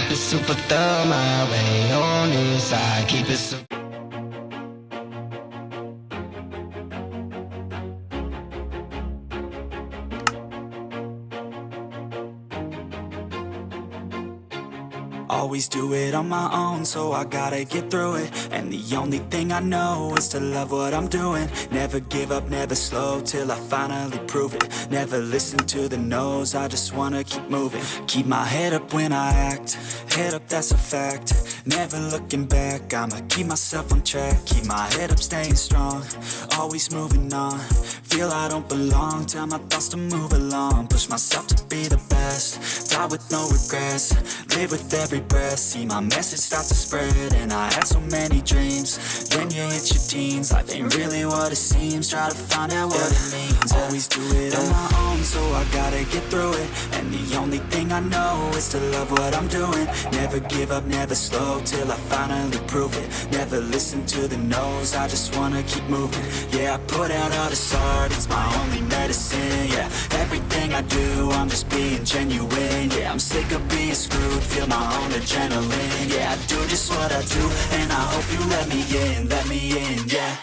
keep it super thumb my way on this side, keep it super. Always do it on my own, so I gotta get through it. And the only thing I know is to love what I'm doing. Never give up, never slow, till I finally prove it. Never listen to the no's, I just wanna keep moving. Keep my head up when I act, head up, that's a fact. Never looking back, I'ma keep myself on track. Keep my head up, staying strong, always moving on. Feel I don't belong, tell my thoughts to move along. Push myself to be the best, die with no regrets. Live with every breath, see my message start to spread. And I had so many dreams, then you hit your teens. Life ain't really what it seems, try to find out what it means. Always do it on my own, so I gotta get through it. And the only thing I know is to love what I'm doing. Never give up, never slow, till I finally prove it. Never listen to the no's, I just wanna keep moving. Yeah, I put out all this art, it's my only medicine. Yeah, everything I do, I'm just being genuine. Yeah, I'm sick of being screwed, feel my own adrenaline. Yeah, I do just what I do, and I hope you let me in, yeah.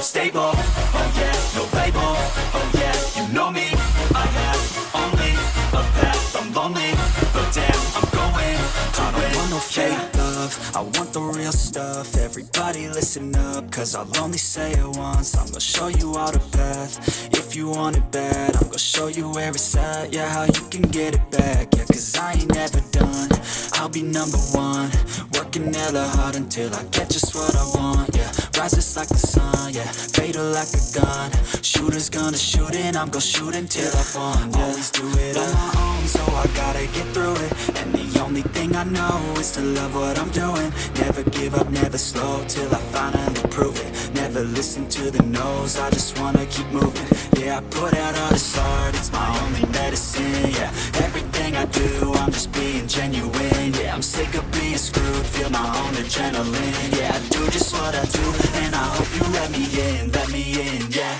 Stable, oh yeah, no label, oh yeah, you know me. I have only a path, I'm lonely, but damn, I'm going to I don't want no fake love, I want the real stuff. Everybody listen up, cause I'll only say it once. I'm gonna show you all the path, if you want it bad. I'm gonna show you where it's at, yeah, how you can get it back. Yeah, cause I ain't never done, I'll be number one. Working hella hard until I get just what I want, yeah. Rises like the sun, yeah, fatal like a gun. Shooter's gonna shoot and I'm gonna shoot until I won, yeah. Always do it on my own, so I gotta get through it. And the only thing I know is to love what I'm doing. Never give up, never slow, till I finally prove it. Never listen to the no's, I just wanna keep moving. Yeah, I put out all this art, it's my only medicine. Yeah, everything I do, I'm just being genuine. Yeah, I'm sick of being screwed, feel my own adrenaline. Yeah, I do just what I do, and I hope you let me in, yeah.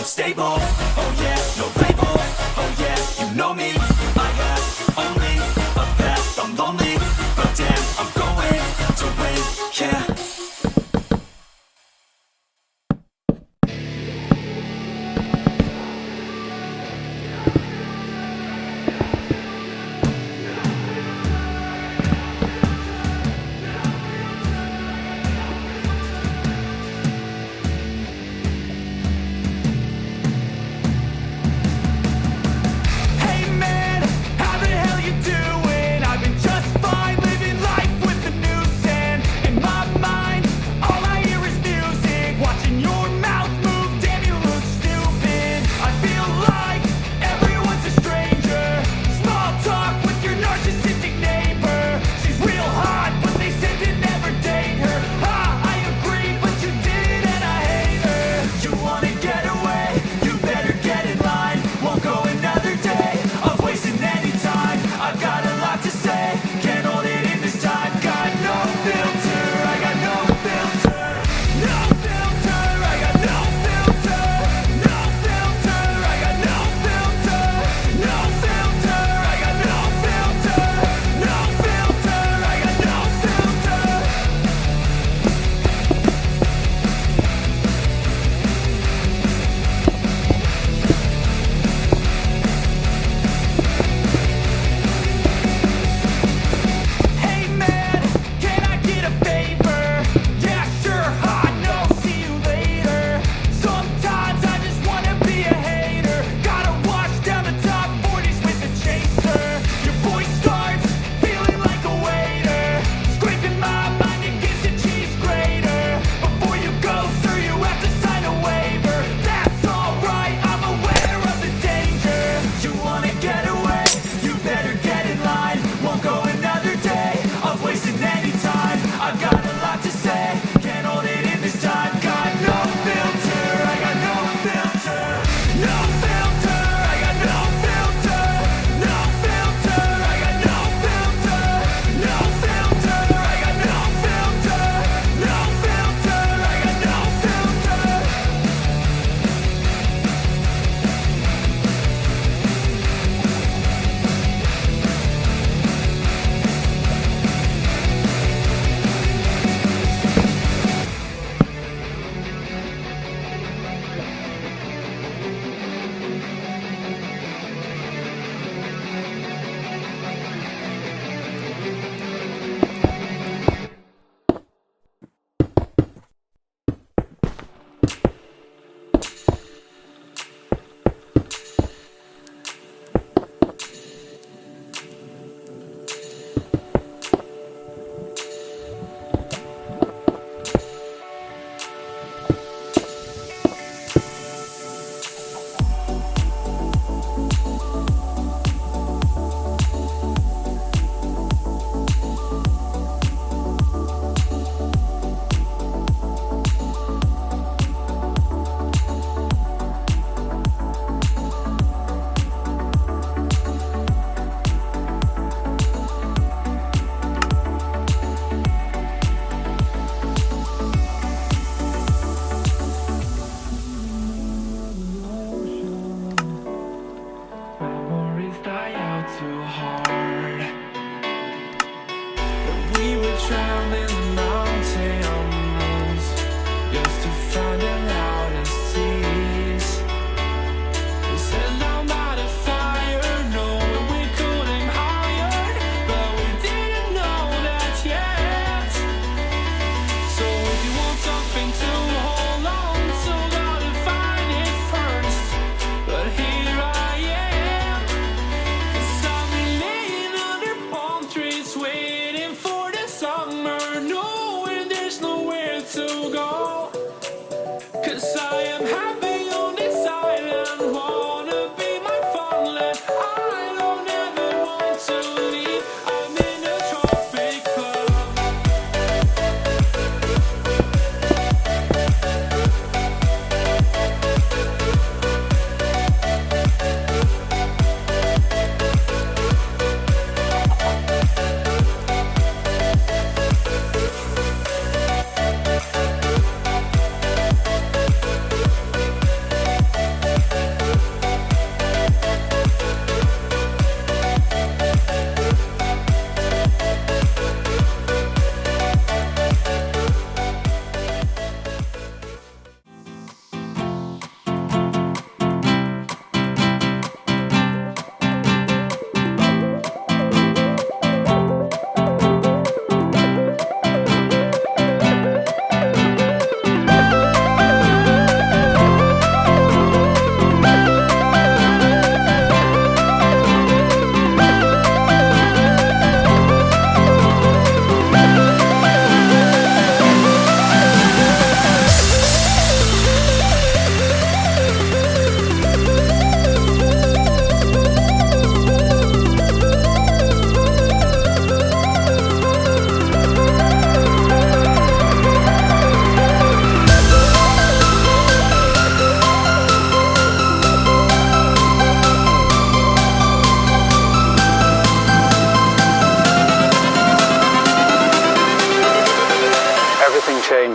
Stable, oh yeah, no label, oh yeah, you know me. I have only a path, I'm lonely, but damn, I'm going to win, yeah.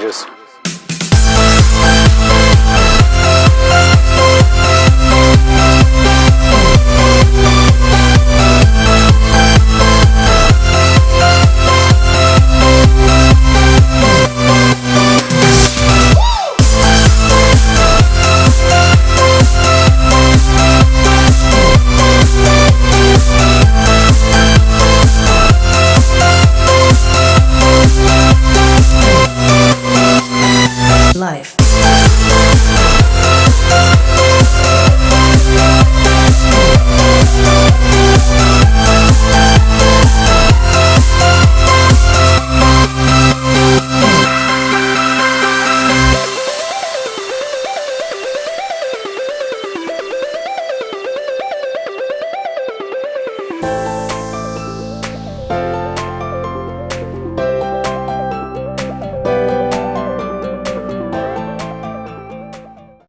Cheers.